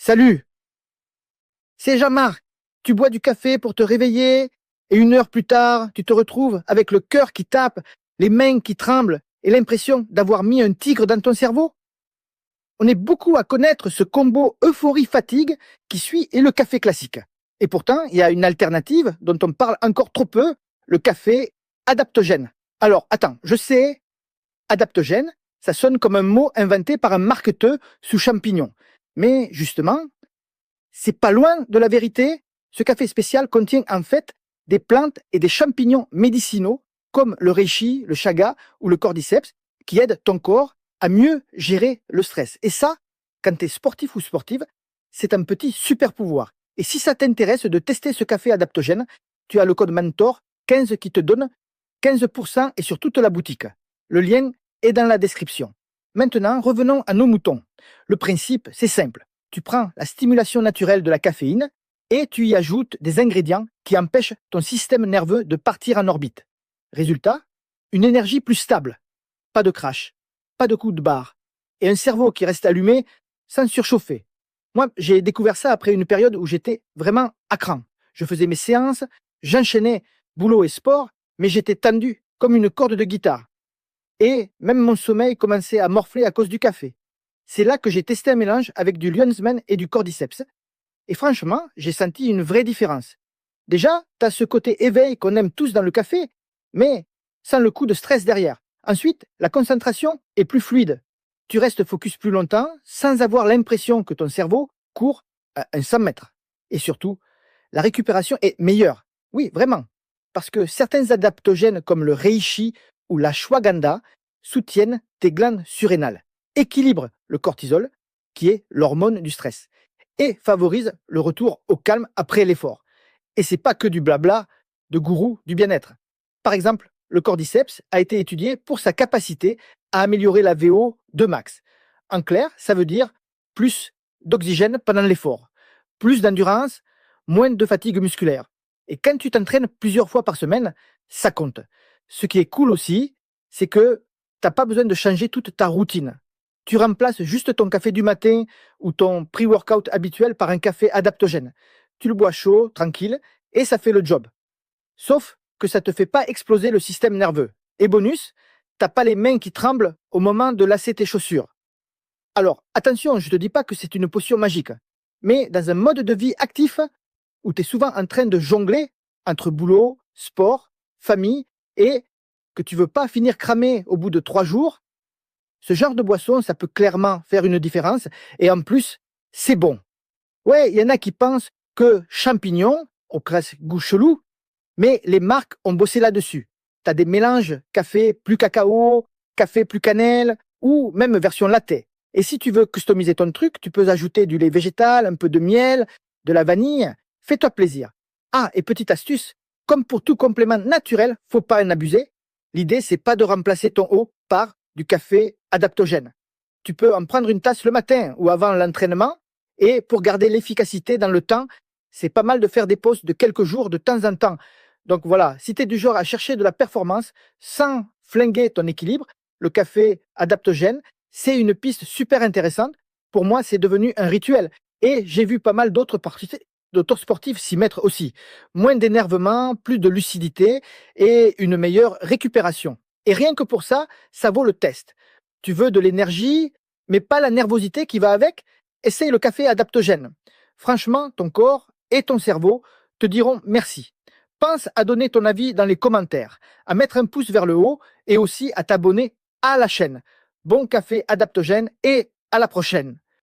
Salut, c'est Jean-Marc. Tu bois du café pour te réveiller et 1 heure plus tard, tu te retrouves avec le cœur qui tape, les mains qui tremblent et l'impression d'avoir mis un tigre dans ton cerveau? On est beaucoup à connaître ce combo euphorie-fatigue qui suit et le café classique. Et pourtant, il y a une alternative dont on parle encore trop peu, le café adaptogène. Alors, attends, je sais, adaptogène, ça sonne comme un mot inventé par un marketeur sous champignon. Mais justement, c'est pas loin de la vérité. Ce café spécial contient en fait des plantes et des champignons médicinaux comme le reishi, le chaga ou le cordyceps qui aident ton corps à mieux gérer le stress. Et ça, quand tu es sportif ou sportive, c'est un petit super pouvoir. Et si ça t'intéresse de tester ce café adaptogène, tu as le code MENTOR 15 qui te donne 15% et sur toute la boutique. Le lien est dans la description. Maintenant, revenons à nos moutons. Le principe, c'est simple. Tu prends la stimulation naturelle de la caféine et tu y ajoutes des ingrédients qui empêchent ton système nerveux de partir en orbite. Résultat, une énergie plus stable, pas de crash, pas de coup de barre, et un cerveau qui reste allumé sans surchauffer. Moi, j'ai découvert ça après une période où j'étais vraiment à cran. Je faisais mes séances, j'enchaînais boulot et sport, mais j'étais tendu comme une corde de guitare. Et même mon sommeil commençait à morfler à cause du café. C'est là que j'ai testé un mélange avec du Lion's-Mane et du Cordyceps. Et franchement, j'ai senti une vraie différence. Déjà, tu as ce côté éveil qu'on aime tous dans le café, mais sans le coup de stress derrière. Ensuite, la concentration est plus fluide. Tu restes focus plus longtemps sans avoir l'impression que ton cerveau court à un 100 mètres. Et surtout, la récupération est meilleure. Oui, vraiment. Parce que certains adaptogènes comme le reishi ou la ashwagandha soutiennent tes glandes surrénales, équilibrent le cortisol, qui est l'hormone du stress, et favorisent le retour au calme après l'effort. Et c'est pas que du blabla de gourou du bien-être. Par exemple, le cordyceps a été étudié pour sa capacité à améliorer la VO2 max. En clair, ça veut dire plus d'oxygène pendant l'effort, plus d'endurance, moins de fatigue musculaire. Et quand tu t'entraînes plusieurs fois par semaine, ça compte. Ce qui est cool aussi, c'est que tu n'as pas besoin de changer toute ta routine. Tu remplaces juste ton café du matin ou ton pre-workout habituel par un café adaptogène. Tu le bois chaud, tranquille, et ça fait le job. Sauf que ça ne te fait pas exploser le système nerveux. Et bonus, t'as pas les mains qui tremblent au moment de lasser tes chaussures. Alors, attention, je ne te dis pas que c'est une potion magique, mais dans un mode de vie actif où tu es souvent en train de jongler entre boulot, sport, famille et que tu veux pas finir cramé au bout de 3 jours, ce genre de boisson, ça peut clairement faire une différence et en plus, c'est bon. Ouais, il y en a qui pensent que champignons, au presque goût chelou, mais les marques ont bossé là-dessus. Tu as des mélanges café plus cacao, café plus cannelle ou même version latte. Et si tu veux customiser ton truc, tu peux ajouter du lait végétal, un peu de miel, de la vanille. Fais-toi plaisir. Ah, et petite astuce, comme pour tout complément naturel, faut pas en abuser. L'idée, c'est pas de remplacer ton eau par du café adaptogène. Tu peux en prendre une tasse le matin ou avant l'entraînement. Et pour garder l'efficacité dans le temps, c'est pas mal de faire des pauses de quelques jours de temps en temps. Donc voilà, si tu es du genre à chercher de la performance sans flinguer ton équilibre, le café adaptogène, c'est une piste super intéressante. Pour moi, c'est devenu un rituel. Et j'ai vu pas mal d'autres sportifs s'y mettre aussi. Moins d'énervement, plus de lucidité et une meilleure récupération. Et rien que pour ça, ça vaut le test. Tu veux de l'énergie, mais pas la nervosité qui va avec? Essaye le café adaptogène. Franchement, ton corps et ton cerveau te diront merci. Pense à donner ton avis dans les commentaires, à mettre un pouce vers le haut et aussi à t'abonner à la chaîne. Bon café adaptogène et à la prochaine.